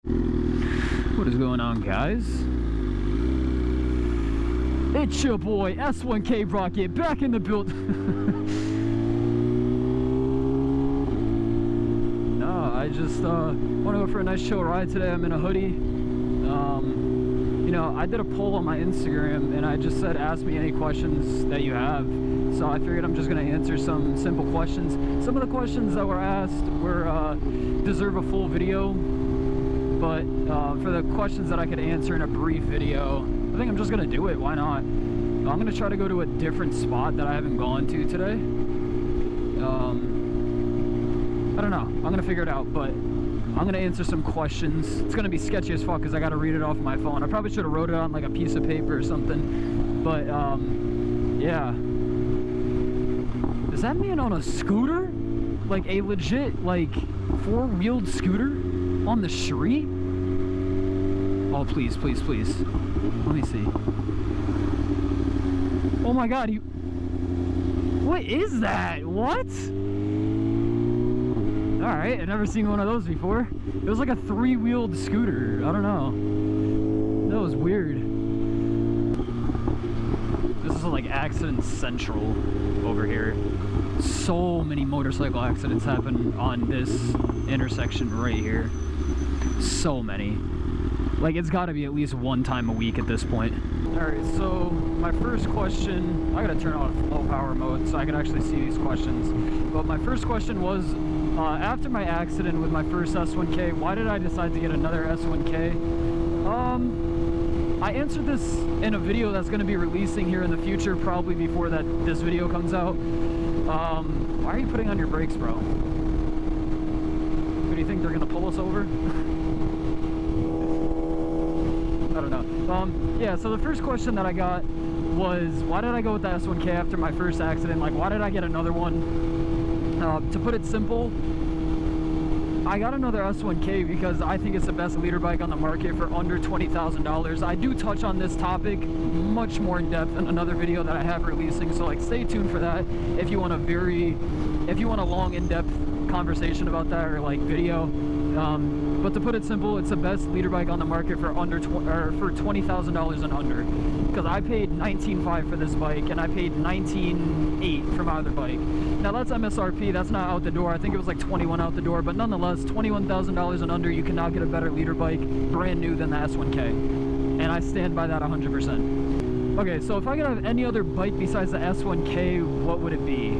What is going on, guys? It's your boy S1K Rocket back in the build. No, I just want to go for a nice chill ride today. I'm in a hoodie. You know, I did a poll on my Instagram and I just said ask me any questions that you have. So I figured I'm just going to answer some simple questions. Some of the questions that were asked were deserve a full video. But for the questions that I could answer in a brief video, I think I'm just going to do it. Why not? I'm going to try to go to a different spot that I haven't gone to today. I don't know. I'm going to figure it out, but I'm going to answer some questions. It's going to be sketchy as fuck because I got to read it off my phone. I probably should have wrote it on like a piece of paper or something. But, yeah. Is that man on a scooter? Like a legit, like, four-wheeled scooter? On the street? Oh, please, please, please. Let me see. Oh my god, what is that? What? Alright, I've never seen one of those before. It was like a three-wheeled scooter. I don't know. That was weird. This is like accident central over here. So many motorcycle accidents happen on this intersection right here. So many. Like, it's got to be at least one time a week at this point. Alright, so my first question, I gotta turn on low power mode so I can actually see these questions. But my first question was, after my accident with my first S1K, why did I decide to get another S1K? I answered this in a video that's going to be releasing here in the future, probably before this video comes out. Why are you putting on your brakes, bro? Do you think they're going to pull us over? I don't know. Yeah, so the first question that I got was, why did I go with the S1K after my first accident? Like, why did I get another one? To put it simple, I got another S1K because I think it's the best leader bike on the market for under $20,000. I do touch on this topic much more in depth in another video that I have releasing, so like stay tuned for that if you want a long in-depth conversation about that, or like video. But to put it simple, it's the best leader bike on the market for for $20,000 and under. Because I paid $19,500 for this bike, and I paid $19,800 for my other bike. Now that's MSRP, that's not out the door. I think it was like $21,000 out the door, but nonetheless, $21,000 and under, you cannot get a better leader bike, brand new, than the S1K. And I stand by that 100%. Okay, so if I could have any other bike besides the S1K, what would it be?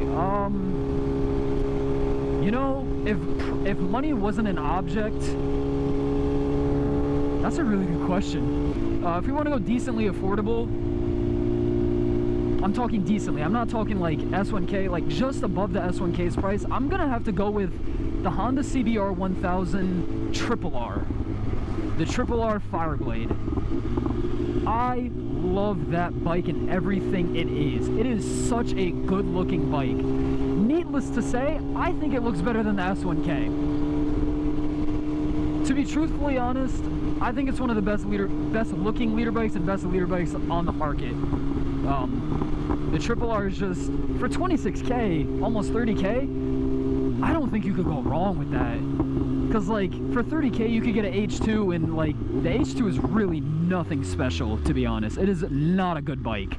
You know, if money wasn't an object, that's a really good question. If we want to go decently affordable, I'm talking decently. I'm not talking like S1K, like just above the S1K's price. I'm gonna have to go with the Honda CBR 1000 RRR, the RRR Fireblade. I love that bike and everything it is. It is such a good-looking bike. Needless to say, I think it looks better than the S1K. To be truthfully honest, I think it's one of the best looking leader bikes and best leader bikes on the market. The RRR is just, for 26K, almost 30K, I don't think you could go wrong with that. Because like, for 30K you could get an H2, and like, the H2 is really nothing special, to be honest. It is not a good bike.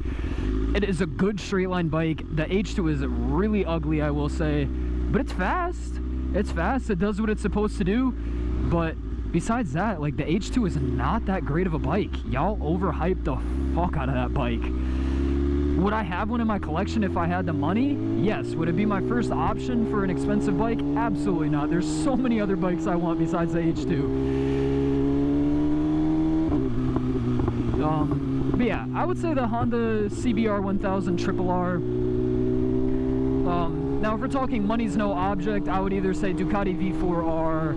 It is a good straight line bike. The H2 is really ugly, I will say, but it's fast. It's fast, it does what it's supposed to do, but besides that, like, the H2 is not that great of a bike. Y'all overhyped the fuck out of that bike. Would I have one in my collection if I had the money? Yes. Would it be my first option for an expensive bike? Absolutely not. There's so many other bikes I want besides the H2. But yeah, I would say the Honda CBR 1000 RRR. Now if we're talking money's no object, I would either say Ducati V4R,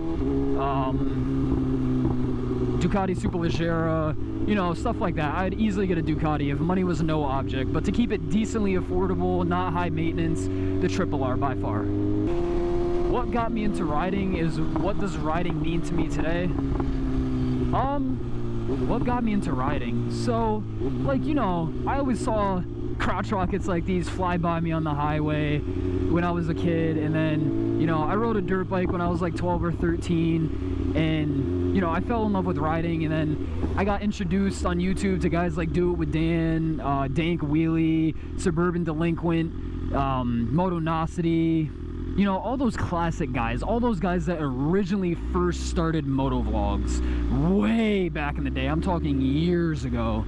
Ducati Superleggera, you know, stuff like that. I'd easily get a Ducati if money was no object. But to keep it decently affordable, not high maintenance, the RRR by far. What got me into riding is, what does riding mean to me today? What got me into riding? So, like, you know, I always saw crotch rockets like these fly by me on the highway when I was a kid, and then, you know, I rode a dirt bike when I was like 12 or 13, and you know, I fell in love with riding, and then I got introduced on YouTube to guys like Do It With Dan, Dank Wheelie, Suburban Delinquent, Motonocity, you know, all those classic guys, all those guys that originally first started moto vlogs way back in the day. I'm talking years ago.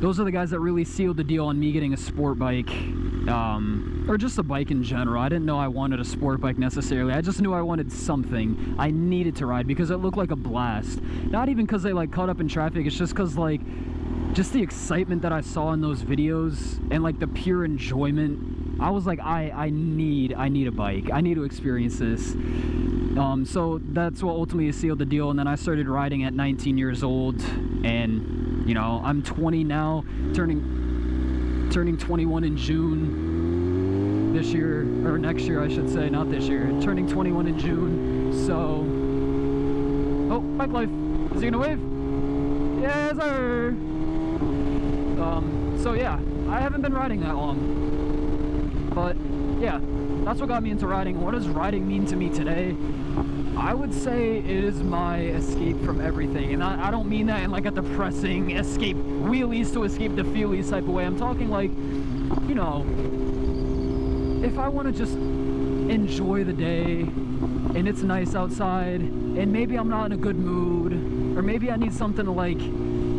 Those are the guys that really sealed the deal on me getting a sport bike, or just a bike in general. I didn't know I wanted a sport bike necessarily. I just knew I wanted something I needed to ride because it looked like a blast. Not even because they like caught up in traffic, it's just because like, just the excitement that I saw in those videos and like the pure enjoyment. I was like, I need a bike. I need to experience this. So that's what ultimately sealed the deal. And then I started riding at 19 years old, and you know, I'm 20 now, turning 21 in June this year, or next year I should say, not this year, turning 21 in June. So, oh, bike life, is he gonna wave? Yes sir. So yeah, I haven't been riding that long, but yeah, that's what got me into riding. What does riding mean to me today? I would say it is my escape from everything, and I don't mean that in like a depressing escape wheelies to escape the feelies type of way. I'm talking like, you know, if I want to just enjoy the day and it's nice outside and maybe I'm not in a good mood, or maybe I need something to like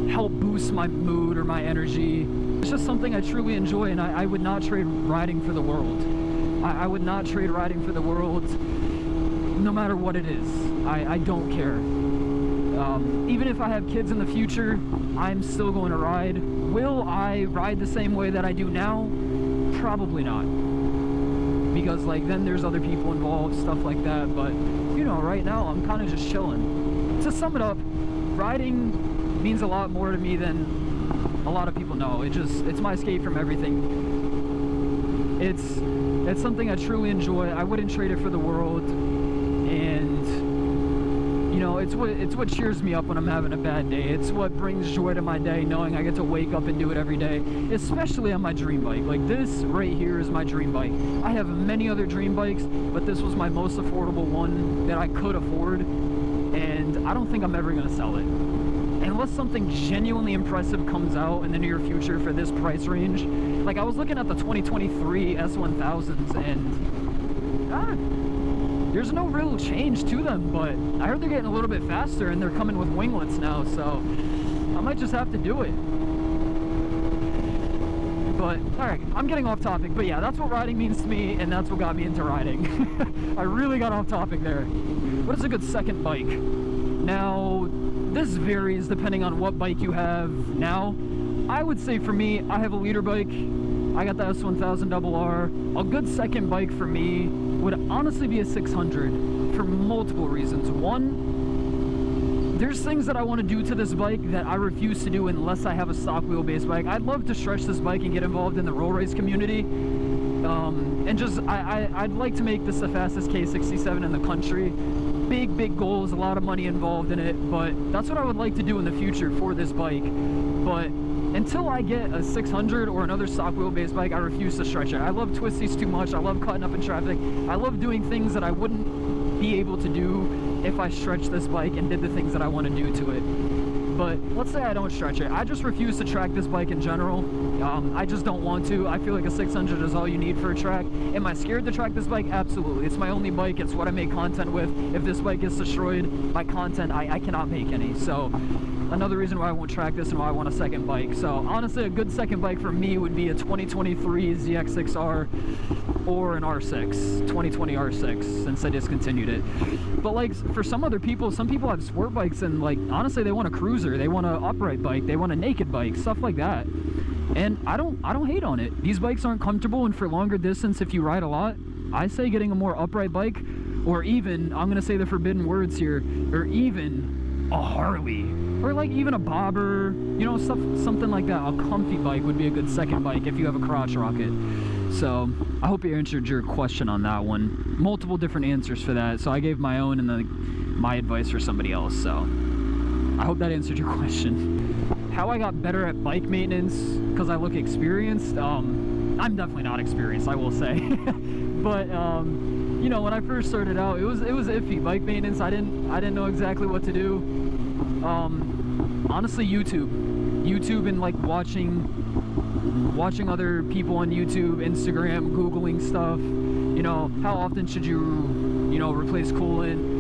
help boost my mood or my energy. It's just something I truly enjoy, and I would not trade riding for the world. I would not trade riding for the world, no matter what it is. I don't care. Even if I have kids in the future, I'm still going to ride. Will I ride the same way that I do now? Probably not. Because like then there's other people involved, stuff like that. But you know, right now I'm kind of just chilling. To sum it up, riding means a lot more to me than a lot of people know. It's my escape from everything. It's something I truly enjoy. I wouldn't trade it for the world. And you know, it's what cheers me up when I'm having a bad day. It's what brings joy to my day, knowing I get to wake up and do it every day, especially on my dream bike. Like this right here is my dream bike. I have many other dream bikes, but this was my most affordable one that I could afford, and I don't think I'm ever gonna sell it unless something genuinely impressive comes out in the near future for this price range. Like I was looking at the 2023 S1000s, and there's no real change to them, but I heard they're getting a little bit faster and they're coming with winglets now, so I might just have to do it. But alright, I'm getting off topic, but yeah, that's what riding means to me, and that's what got me into riding. I really got off topic there. What is a good second bike? Now, this varies depending on what bike you have now. I would say for me, I have a leader bike. I got the S1000RR. A good second bike for me would honestly be a 600 for multiple reasons. One, there's things that I want to do to this bike that I refuse to do unless I have a stock wheelbase bike. I'd love to stretch this bike and get involved in the roll race community. And just, I'd like to make this the fastest K67 in the country. Big goals, a lot of money involved in it, but that's what I would like to do in the future for this bike. But until I get a 600 or another stock wheelbase bike, I refuse to stretch it. I love twisties too much. I love cutting up in traffic. I love doing things that I wouldn't be able to do if I stretched this bike and did the things that I want to do to it. But let's say I don't stretch it. I just refuse to track this bike in general. I just don't want to. I feel like a 600 is all you need for a track. Am I scared to track this bike? Absolutely. It's my only bike. It's what I make content with. If this bike gets destroyed, my content, I cannot make any. So another reason why I won't track this and why I want a second bike. So honestly, a good second bike for me would be a 2023 ZX6R or an R6, 2020 R6, since I discontinued it. But like for some other people, some people have sport bikes, and like honestly they want a cruiser, they want an upright bike, they want a naked bike, stuff like that. And I don't hate on it. These bikes aren't comfortable, and for longer distance, if you ride a lot, I say getting a more upright bike, or even, I'm gonna say the forbidden words here, or even a Harley, or like even a bobber, you know, something like that. A comfy bike would be a good second bike if you have a crotch rocket. So I hope you answered your question on that one. Multiple different answers for that, so I gave my own and then my advice for somebody else. So I hope that answered your question. How I got better at bike maintenance because I look experienced. I'm definitely not experienced, I will say. But you know, when I first started out, it was iffy. Bike maintenance, I didn't know exactly what to do. Honestly, YouTube and like watching other people on YouTube, Instagram, Googling stuff. You know, how often should you know, replace coolant?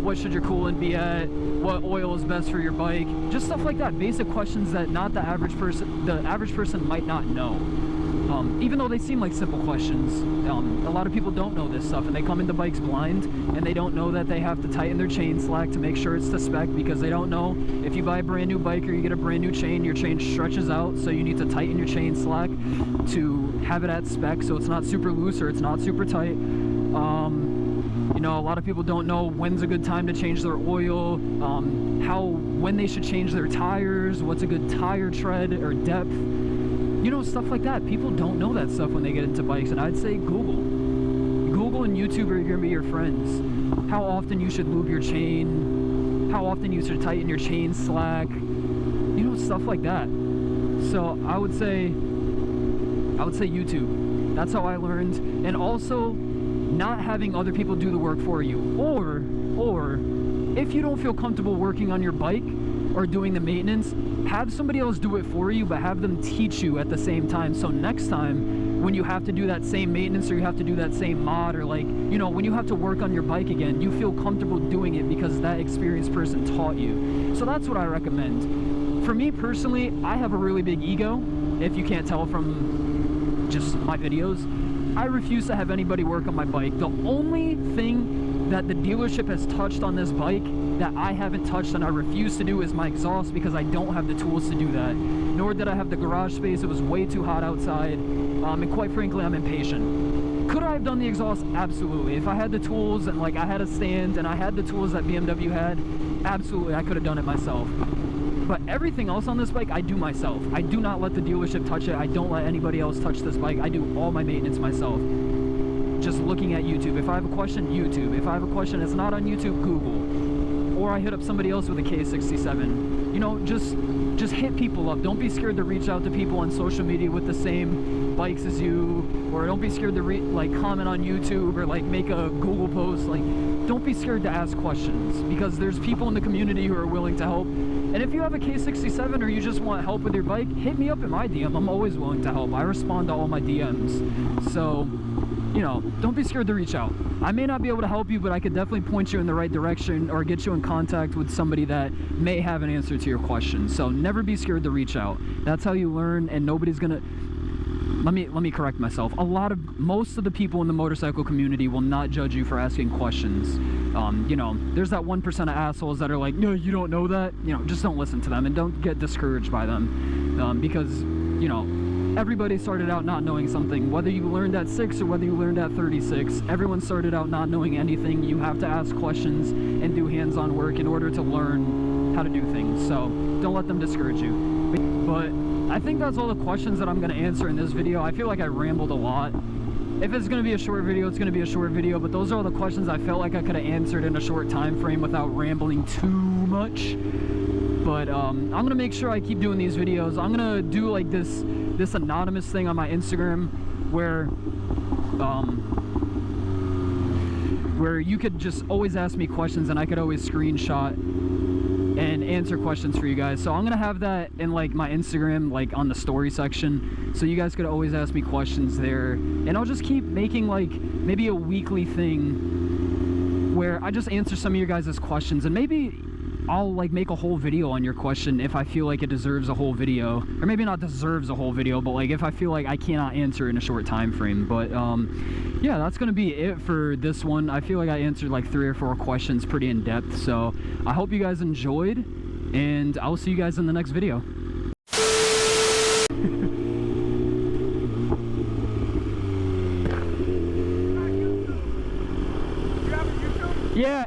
What should your coolant be at? What oil is best for your bike? Just stuff like that. Basic questions that the average person might not know. Even though they seem like simple questions, a lot of people don't know this stuff, and they come into bikes blind, and they don't know that they have to tighten their chain slack to make sure it's to spec, because they don't know if you buy a brand new bike or you get a brand new chain, your chain stretches out, so you need to tighten your chain slack to have it at spec, so it's not super loose or it's not super tight. You know, a lot of people don't know when's a good time to change their oil, when they should change their tires, what's a good tire tread or depth. You know, stuff like that. People don't know that stuff when they get into bikes, and I'd say Google and YouTube are gonna be your friends. How often you should lube your chain, how often you should tighten your chain slack, you know, stuff like that. So I would say YouTube. That's how I learned. And also, not having other people do the work for you, or if you don't feel comfortable working on your bike or doing the maintenance, have somebody else do it for you, but have them teach you at the same time. So next time when you have to do that same maintenance, or you have to do that same mod, or like, you know, when you have to work on your bike again, you feel comfortable doing it because that experienced person taught you. So that's what I recommend. For me personally, I have a really big ego, if you can't tell from just my videos. I refuse to have anybody work on my bike. The only thing that the dealership has touched on this bike that I haven't touched and I refuse to do is my exhaust, because I don't have the tools to do that. Nor did I have the garage space. It was way too hot outside. And quite frankly, I'm impatient. Could I have done the exhaust? Absolutely. If I had the tools, and like I had a stand and I had the tools that BMW had, absolutely I could have done it myself. But everything else on this bike, I do myself. I do not let the dealership touch it. I don't let anybody else touch this bike. I do all my maintenance myself. Just looking at YouTube. If I have a question, YouTube. If I have a question that's not on YouTube, Google. Or I hit up somebody else with a K67. You know, just hit people up. Don't be scared to reach out to people on social media with the same bikes as you. Or don't be scared to like comment on YouTube, or like make a Google post. Like, don't be scared to ask questions, because there's people in the community who are willing to help. And if you have a K67 or you just want help with your bike, hit me up in my DM. I'm always willing to help. I respond to all my DMs. So, you know, don't be scared to reach out. I may not be able to help you, but I could definitely point you in the right direction, or get you in contact with somebody that may have an answer to your question. So never be scared to reach out. That's how you learn, and nobody's gonna... Let me correct myself. Most of the people in the motorcycle community will not judge you for asking questions. You know, there's that 1% of assholes that are like, no, you don't know that. You know, just don't listen to them, and don't get discouraged by them, because, you know, everybody started out not knowing something. Whether you learned at 6 or whether you learned at 36, everyone started out not knowing anything. You have to ask questions and do hands-on work in order to learn how to do things. So don't let them discourage you. But I think that's all the questions that I'm going to answer in this video. I feel like I rambled a lot. If it's going to be a short video, it's going to be a short video, but those are all the questions I felt like I could have answered in a short time frame without rambling too much. But I'm going to make sure I keep doing these videos. I'm going to do like this anonymous thing on my Instagram where you could just always ask me questions, and I could always screenshot and answer questions for you guys. So I'm gonna have that in like my Instagram, like on the story section, so you guys could always ask me questions there. And I'll just keep making like maybe a weekly thing where I just answer some of your guys' questions, and maybe I'll like make a whole video on your question if I feel like it deserves a whole video, or maybe not deserves a whole video, but like if I feel like I cannot answer in a short time frame. But yeah, that's gonna be it for this one. I feel like I answered like 3 or 4 questions pretty in depth, so I hope you guys enjoyed, and I'll see you guys in the next video. Yeah,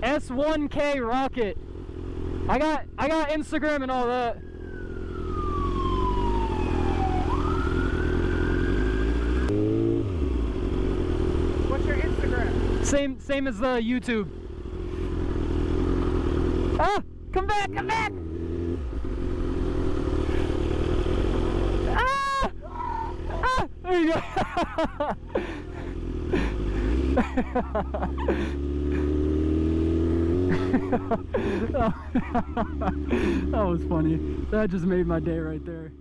S1K Rocket. I got Instagram and all that. What's your Instagram? Same as the YouTube. Ah! Come back! Come back! Ah! Ah! There you go. That was funny. That just made my day right there.